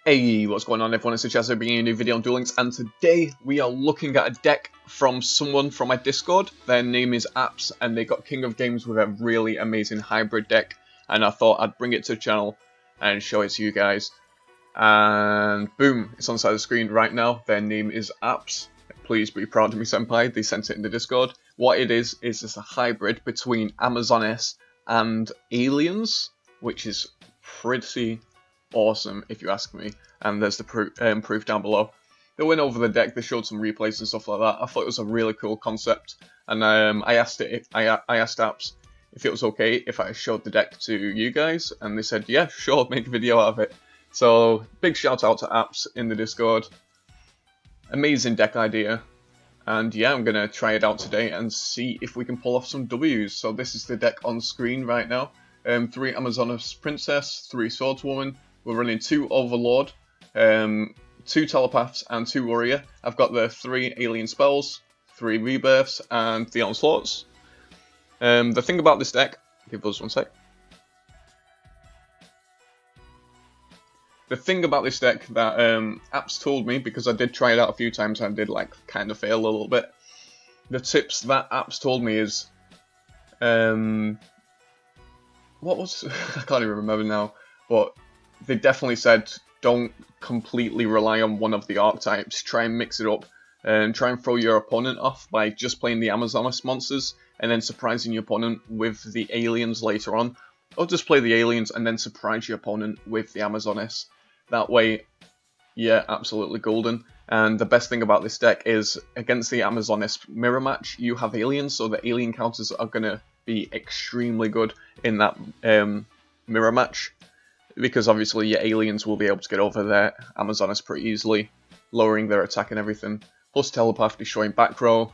Hey, what's going on everyone? It's Chazzo bringing you a new video on Duel Links, and today we are looking at a deck from someone from my Discord. Their name is Apps, and they got King of Games with a really amazing hybrid deck, and I thought I'd bring it to the channel and show it to you guys. And boom, it's on the side of the screen right now. Their name is Apps. Please be proud of me, senpai. They sent it in the Discord. What it is just a hybrid between Amazoness and Aliens, which is pretty awesome if you ask me, and there's the proof down below. They went over the deck, they showed some replays and stuff like that. I thought it was a really cool concept, and I asked Apps if it was okay if I showed the deck to you guys, and they said yeah, sure, make a video out of it. So big shout out to Apps in the Discord. Amazing deck idea, and yeah, I'm gonna try it out today and see if we can pull off some W's. So this is the deck on screen right now. 3 Amazoness Princess, 3 Swordswoman. We're running 2 Overlord, 2 Telepaths, and 2 Warrior. I've got the 3 Alien Spells, 3 Rebirths, and the Onslaughts. The thing about this deck, give us one sec. The thing about this deck that Apps told me, because I did try it out a few times and I did like kind of fail a little bit. The tips that Apps told me is, what was I can't even remember now, but they definitely said don't completely rely on one of the archetypes. Try and mix it up and try and throw your opponent off by just playing the Amazoness monsters and then surprising your opponent with the aliens later on. Or just play the aliens and then surprise your opponent with the Amazoness. That way, yeah, absolutely golden. And the best thing about this deck is against the Amazoness mirror match, you have aliens, so the alien counters are going to be extremely good in that mirror match, because obviously your aliens will be able to get over their Amazoness pretty easily, lowering their attack and everything. Plus Telepath destroying back row,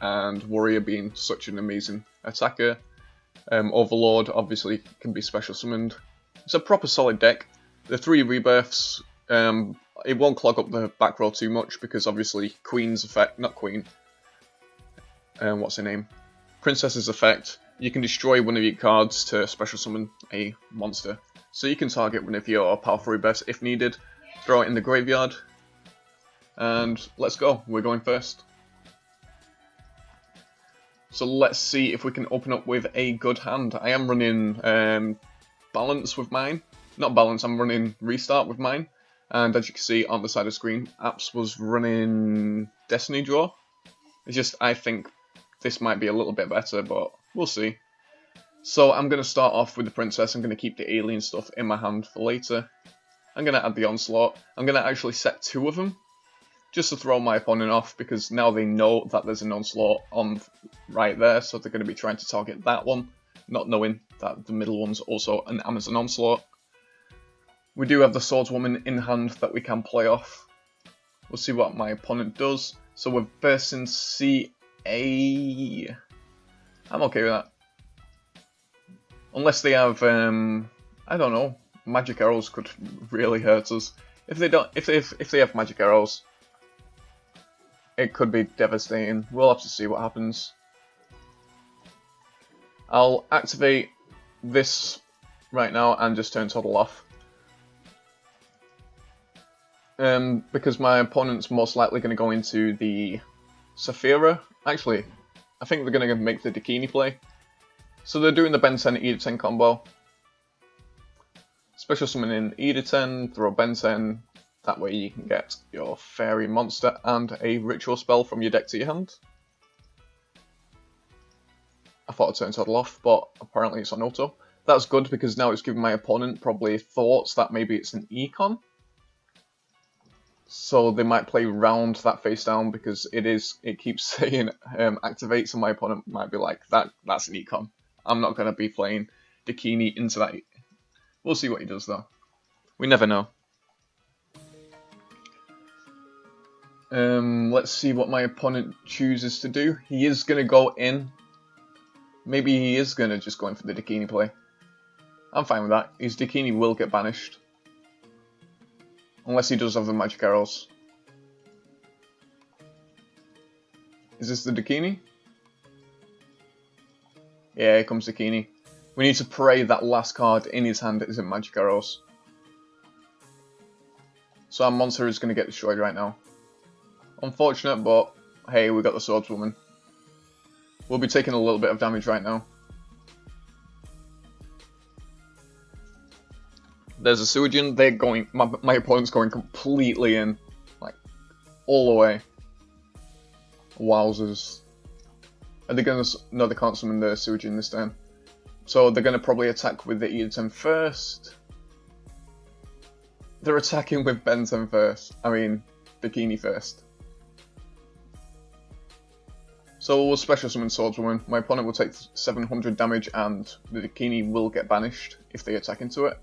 and Warrior being such an amazing attacker. Overlord obviously can be special summoned. It's a proper solid deck. The 3 Rebirths, it won't clog up the back row too much, because obviously Queen's effect, not Queen, what's her name? Princess's effect, you can destroy one of your cards to special summon a monster. So you can target one of your powerful rebirths if needed, throw it in the graveyard, and let's go, we're going first. So let's see if we can open up with a good hand. I am running Balance with mine. Not Balance, I'm running Restart with mine. And as you can see on the side of the screen, Apps was running Destiny Draw. It's just, I think this might be a little bit better, but we'll see. So I'm going to start off with the Princess. I'm going to keep the alien stuff in my hand for later. I'm going to add the Onslaught. I'm going to actually set 2 of them, just to throw my opponent off, because now they know that there's an Onslaught on right there, so they're going to be trying to target that one, not knowing that the middle one's also an Amazon Onslaught. We do have the Swordswoman in hand that we can play off. We'll see what my opponent does. So we're versing CA. I'm okay with that. Unless they have, I don't know, magic arrows could really hurt us. If they don't, if they have magic arrows, it could be devastating. We'll have to see what happens. I'll activate this right now and just turn Toddle off. Because my opponent's most likely going to go into the Saphira. Actually, I think they're going to make the Dakini play. So they're doing the Ben 10 Eda 10 combo. Special summon in Eda 10, throw Ben 10. That way you can get your fairy monster and a ritual spell from your deck to your hand. I thought I'd turn Toddle off, but apparently it's on auto. That's good, because now it's giving my opponent probably thoughts that maybe it's an econ. So they might play round that face down, because it keeps saying activate, so my opponent might be like, that's an econ. I'm not going to be playing Dakini into that. We'll see what he does though. We never know. Let's see what my opponent chooses to do. He is going to go in. Maybe he is going to just go in for the Dakini play. I'm fine with that. His Dakini will get banished. Unless he does have the magic arrows. Is this the Dakini? Yeah, here comes Dakini. We need to pray that last card in his hand isn't magic arrows. So our monster is going to get destroyed right now. Unfortunate, but hey, we got the swordswoman. We'll be taking a little bit of damage right now. There's a Suijin. They're going. My opponent's going completely in, like all the way. Wowzers! Are they gonna? No, they can't summon the Suijin this time. So they're gonna probably attack with the Edaten first. They're attacking with Benten first. I mean, Bikini first. So we'll special summon Swordswoman. My opponent will take 700 damage, and the Bikini will get banished if they attack into it.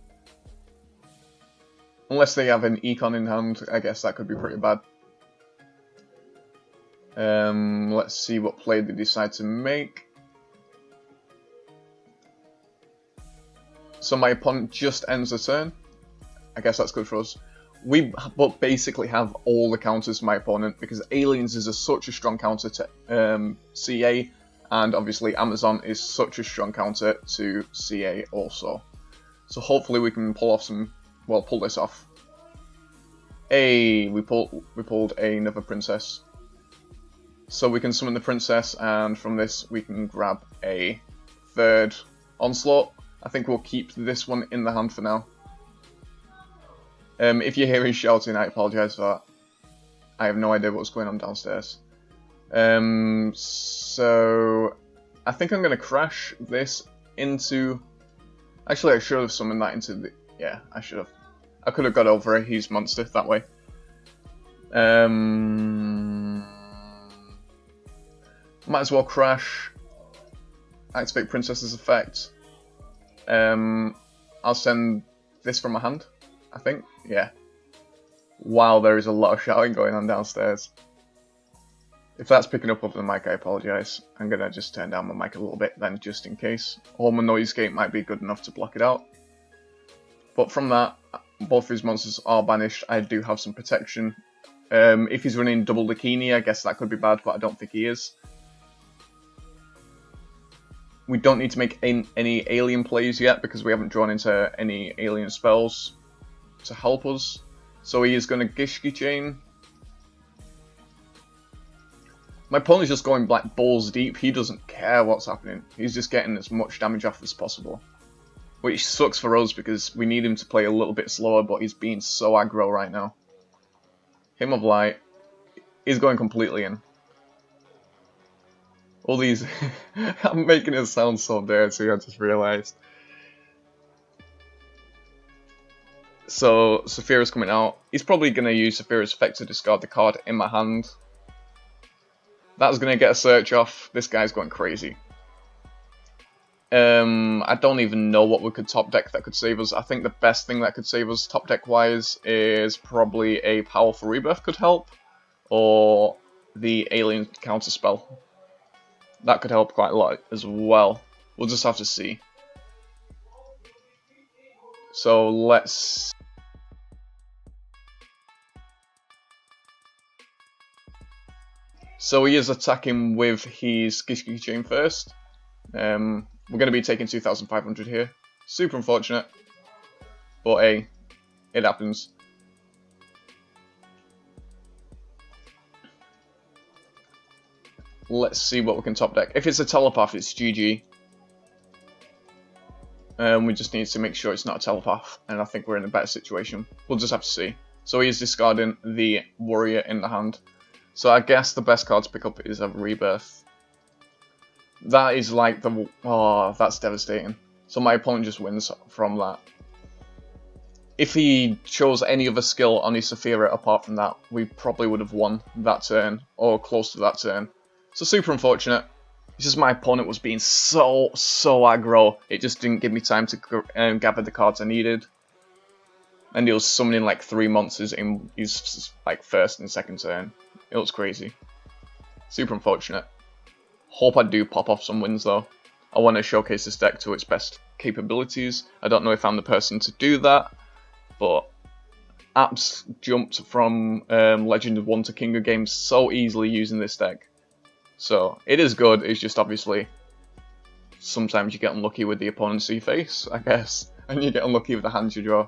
Unless they have an Econ in hand, I guess that could be pretty bad. Let's see what play they decide to make. So my opponent just ends the turn. I guess that's good for us. We basically have all the counters to my opponent because Aliens is such a strong counter to CA, and obviously Amazon is such a strong counter to CA also. So hopefully we can pull off some. Well, pull this off. Hey, we pulled another princess. So we can summon the princess, and from this we can grab a third onslaught. I think we'll keep this one in the hand for now. If you hear me shouting, I apologise for that. I have no idea what's going on downstairs. So I think I'm going to crash this into... Actually, I should have summoned that into the... Yeah, I should have. I could have got over a He's Monster that way. Might as well crash. Activate Princess's effect. I'll send this from my hand, I think. Yeah. Wow, there is a lot of shouting going on downstairs. If that's picking up over the mic, I apologise. I'm going to just turn down my mic a little bit then, just in case. Or my noise gate might be good enough to block it out. But from that, both his monsters are banished. I do have some protection. If he's running double Bikini, I guess that could be bad, but I don't think he is. We don't need to make any alien plays yet because we haven't drawn into any alien spells to help us. So he is going to Gishki Chain. My opponent's just going like balls deep. He doesn't care what's happening. He's just getting as much damage off as possible. Which sucks for us because we need him to play a little bit slower, but he's being so aggro right now. Hymn of Light is going completely in. All these... I'm making it sound so dirty, I just realised. So, Saphira's coming out. He's probably going to use Saphira's effect to discard the card in my hand. That's going to get a search off. This guy's going crazy. I don't even know what we could top deck that could save us. I think the best thing that could save us top deck wise is probably a Powerful Rebirth could help. Or the Alien counter spell. That could help quite a lot as well. We'll just have to see. So let's... So he is attacking with his Gishki Chain first. We're going to be taking 2,500 here. Super unfortunate. But hey, it happens. Let's see what we can top deck. If it's a telepath, it's GG. We just need to make sure it's not a telepath, and I think we're in a better situation. We'll just have to see. So he is discarding the warrior in the hand. So I guess the best card to pick up is a Rebirth. That is like the... Oh, that's devastating. So my opponent just wins from that. If he chose any other skill on his Saphira apart from that, we probably would have won that turn, or close to that turn. So super unfortunate. It's just my opponent was being so aggro. It just didn't give me time to gather the cards I needed. And he was summoning like 3 monsters in his like first and second turn. It was crazy. Super unfortunate. Hope I do pop off some wins though. I want to showcase this deck to its best capabilities. I don't know if I'm the person to do that, but Apps jumped from Legend of 1 to King of Games so easily using this deck. So it is good, it's just obviously sometimes you get unlucky with the opponents you face, I guess, and you get unlucky with the hands you draw.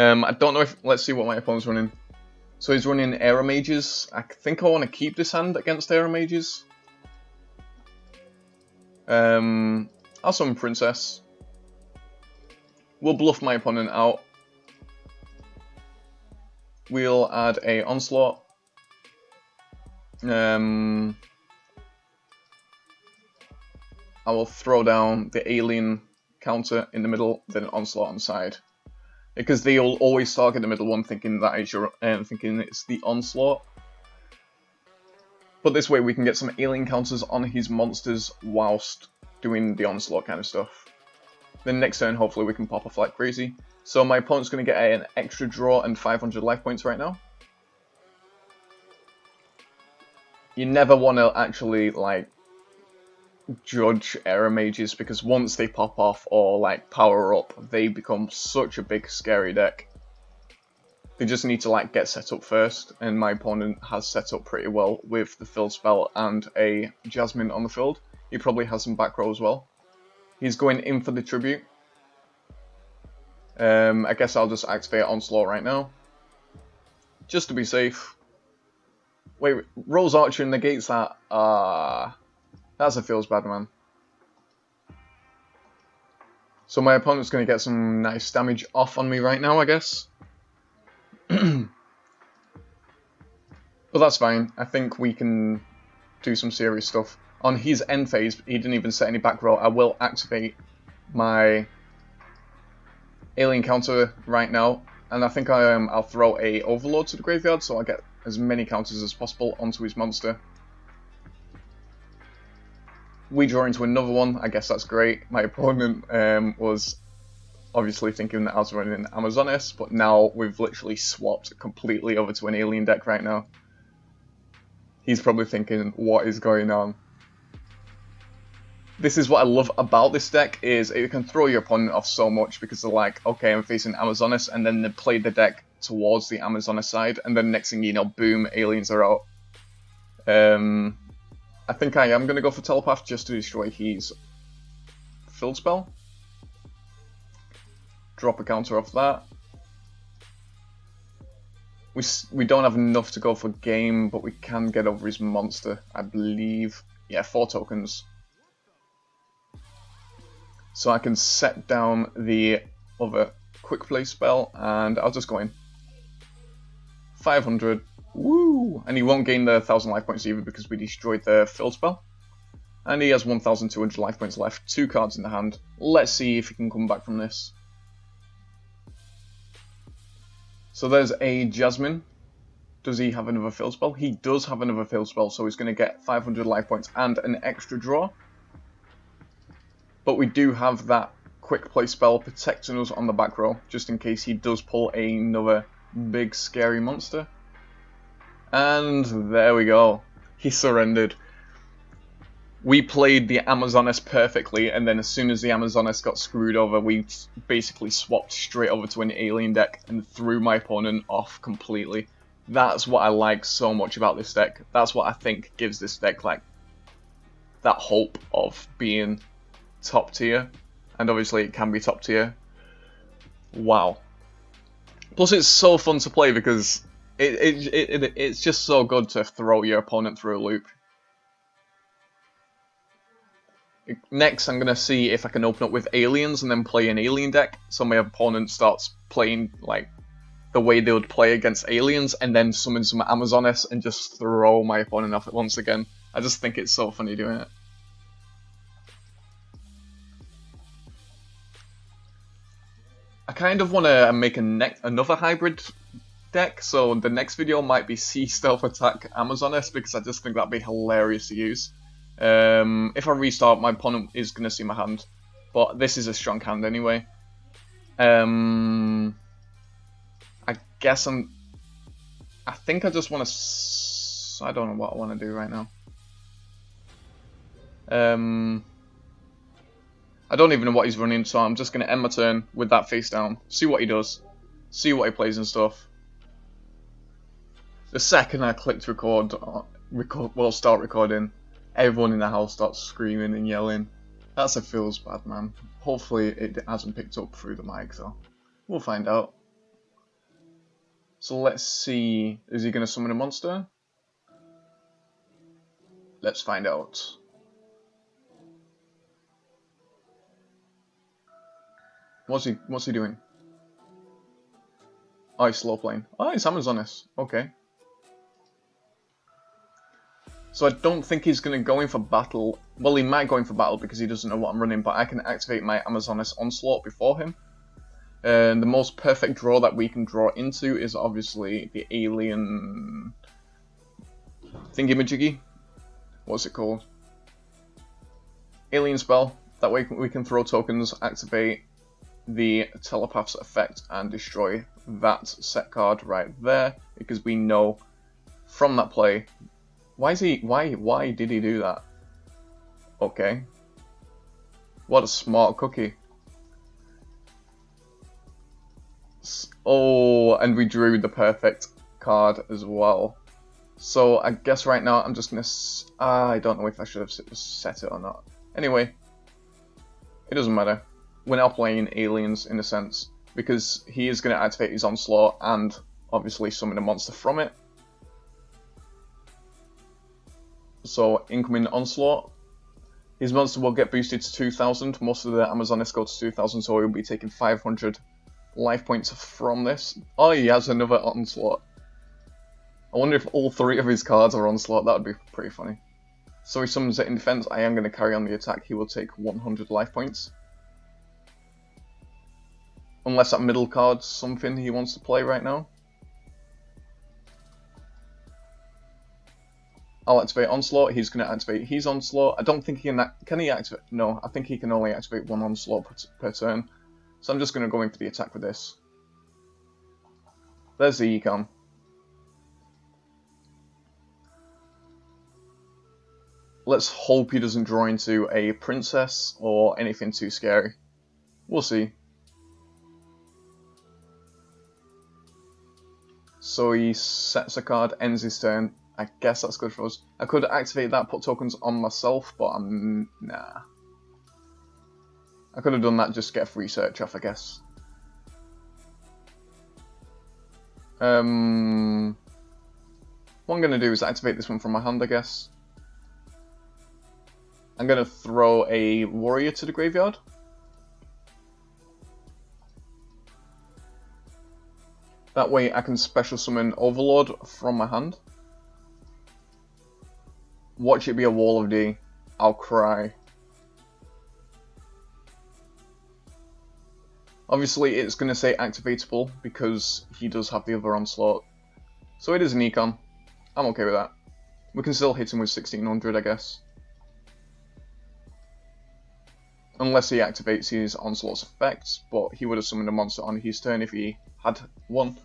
I don't know if... Let's see what my opponent's running. So he's running Aero Mages. I think I want to keep this hand against Aero Mages. I'll summon Princess. We'll bluff my opponent out. We'll add a Onslaught. I will throw down the Alien counter in the middle, then Onslaught on the side. Because they'll always target the middle one, thinking that is your, thinking it's the Onslaught. But this way we can get some Alien counters on his monsters whilst doing the Onslaught kind of stuff. Then next turn, hopefully we can pop off like crazy. So my opponent's going to get an extra draw and 500 life points right now. You never want to actually, like, judge Aero Mages, because once they pop off or, like, power up, they become such a big, scary deck. They just need to, like, get set up first, and my opponent has set up pretty well with the field spell and a Jasmine on the field. He probably has some back row as well. He's going in for the tribute. I guess I'll just activate Onslaught right now, just to be safe. Wait, Rose Archer negates that. That's a feels bad, man. So my opponent's going to get some nice damage off on me right now, I guess. But that's fine. I think we can do some serious stuff. On his end phase, he didn't even set any back row. I will activate my Alien counter right now, and I think I'll throw a Overlord to the graveyard, so I'll get as many counters as possible onto his monster. We draw into another one. I guess that's great. My opponent was obviously thinking that I was running Amazoness, but now we've literally swapped completely over to an Alien deck right now. He's probably thinking, what is going on? This is what I love about this deck, is it can throw your opponent off so much, because they're like, okay, I'm facing Amazoness, and then they play the deck towards the Amazoness side, and then next thing you know, boom, Aliens are out. I think I am going to go for Telepath just to destroy his field spell. Drop a counter off that. We don't have enough to go for game, but we can get over his monster, I believe. Yeah, 4 tokens. So I can set down the other quick play spell, and I'll just go in. 500. Woo! And he won't gain the 1000 life points either, because we destroyed the field spell. And he has 1200 life points left. 2 cards in the hand. Let's see if he can come back from this. So there's a Jasmine. Does he have another field spell? He does have another field spell, so he's going to get 500 life points and an extra draw. But we do have that quick play spell protecting us on the back row, just in case he does pull another big scary monster. And there we go. He surrendered. We played the Amazoness perfectly, and then as soon as the Amazoness got screwed over, we basically swapped straight over to an Alien deck and threw my opponent off completely. That's what I like so much about this deck. That's what I think gives this deck, like, that hope of being top tier. And obviously it can be top tier. Wow. Plus it's so fun to play, because it's just so good to throw your opponent through a loop. Next, I'm going to see if I can open up with Aliens and then play an Alien deck, so my opponent starts playing like the way they would play against Aliens, and then summon some Amazoness and just throw my opponent off it once again. I just think it's so funny doing it. I kind of want to make another hybrid deck, so the next video might be Sea Stealth Attack Amazoness, because I just think that'd be hilarious to use. If I restart, my opponent is going to see my hand, but this is a strong hand anyway. I guess I think I just want to... I don't know what I want to do right now. I don't even know what he's running, so I'm just going to end my turn with that face down, see what he does, see what he plays and stuff. The second I clicked record, well, start recording, everyone in the house starts screaming and yelling. That's a feels bad, man. Hopefully it hasn't picked up through the mic, though. We'll find out. So let's see, is he going to summon a monster? Let's find out. What's he doing? Oh, he's slow playing. Oh, it's Amazonas. Okay. So I don't think he's going to go in for battle. Well, he might go in for battle because he doesn't know what I'm running, but I can activate my Amazonas Onslaught before him. And the most perfect draw that we can draw into is obviously the alien thingy-majiggy. What's it called? Alien spell. That way we can throw tokens, activate the telepath's effect, and destroy that set card right there. Because we know from that play. Why did he do that? Okay. What a smart cookie. Oh, and we drew the perfect card as well. So I guess right now I'm just gonna... I don't know if I should have set it or not. Anyway, it doesn't matter. We're now playing aliens in a sense, because he is going to activate his Onslaught and obviously summon a monster from it. So incoming Onslaught. His monster will get boosted to 2000. Most of the Amazonas go to 2000, so he'll be taking 500 life points from this. Oh, he has another Onslaught. I wonder if all three of his cards are Onslaught. That would be pretty funny. So he summons it in defense. I am going to carry on the attack. He will take 100 life points. Unless that middle card's something he wants to play right now. I'll activate Onslaught. He's going to activate his Onslaught. I don't think he can he activate? No, I think he can only activate one Onslaught per turn. So I'm just going to go in for the attack with this. There's the econ. Let's hope he doesn't draw into a princess or anything too scary. We'll see. So he sets a card, ends his turn. I guess that's good for us. I could activate that, put tokens on myself, but nah. I could have done that just to get a free search off, I guess. What I'm going to do is activate this one from my hand, I guess. I'm going to throw a warrior to the graveyard. That way I can special summon Overlord from my hand. Watch it be a wall of D. I'll cry. Obviously it's going to say activatable because he does have the other Onslaught. So it is an econ. I'm okay with that. We can still hit him with 1600, I guess. Unless he activates his Onslaught's effects, but he would have summoned a monster on his turn if he had one.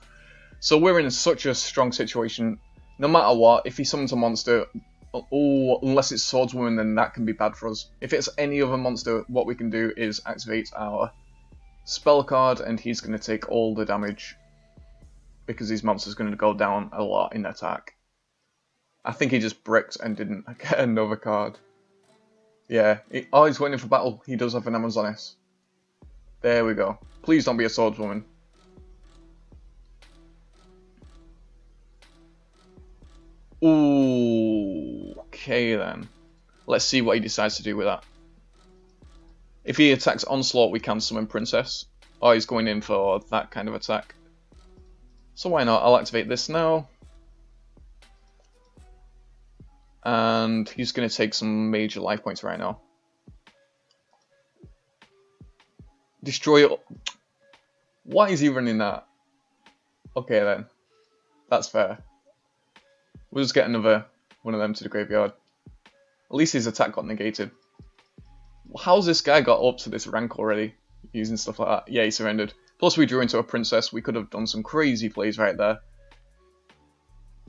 So we're in such a strong situation. No matter what, if he summons a monster, unless it's Swordswoman, then that can be bad for us. If it's any other monster, what we can do is activate our spell card, and he's going to take all the damage. Because his monster's going to go down a lot in attack. I think he just bricked and didn't get another card. Yeah. He's waiting for battle. He does have an Amazonas. There we go. Please don't be a Swordswoman. Ooh. Okay then. Let's see what he decides to do with that. If he attacks Onslaught, we can summon Princess. Oh, he's going in for that kind of attack. So why not? I'll activate this now. And he's going to take some major life points right now. Destroy it. Why is he running that? Okay then. That's fair. We'll just get another one of them to the graveyard. At least his attack got negated. How's this guy got up to this rank already? Using stuff like that. Yeah, he surrendered. Plus we drew into a princess. We could have done some crazy plays right there.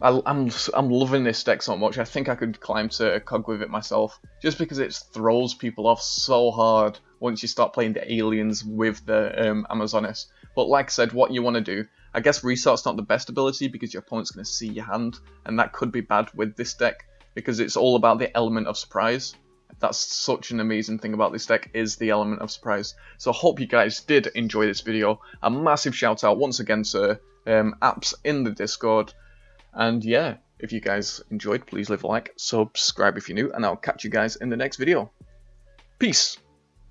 I'm loving this deck so much. I think I could climb to a cog with it myself. Just because it throws people off so hard once you start playing the aliens with the Amazonas. But like I said, what you want to do, I guess Restart's not the best ability because your opponent's going to see your hand. And that could be bad with this deck because it's all about the element of surprise. That's such an amazing thing about this deck, is the element of surprise. So I hope you guys did enjoy this video. A massive shout out once again to Apps in the Discord. And yeah, if you guys enjoyed, please leave a like, subscribe if you're new, and I'll catch you guys in the next video. Peace!